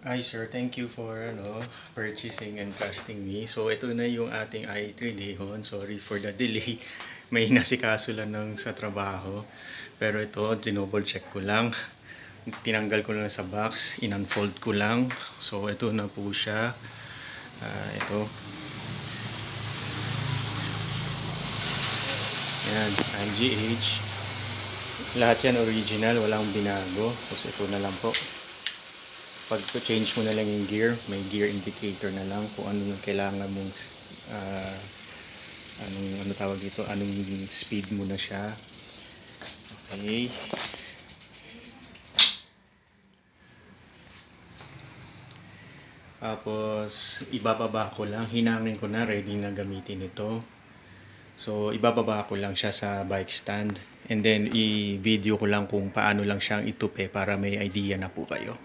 Hi sir, thank you for purchasing and trusting me. So ito na yung ating i3 Dayhon. Sorry for the delay. May nasikaso lang ng sa trabaho. Pero ito, dinouble check ko lang. Tinanggal ko lang sa box, in-unfold ko lang. So ito na po siya. Ito. Yan, MGH. Lahat yan original, walang binago. Tapos ito na lang po. Pag-change mo na lang yung gear, may gear indicator na lang kung ano yung kailangan mong ano tawag dito, anong speed mo na siya. Okay. Tapos ibababa ko lang, hinangin ko na, ready na gamitin ito. So ibababa ko lang siya sa bike stand and then i-video ko lang kung paano lang siyang itupi para may idea na po kayo.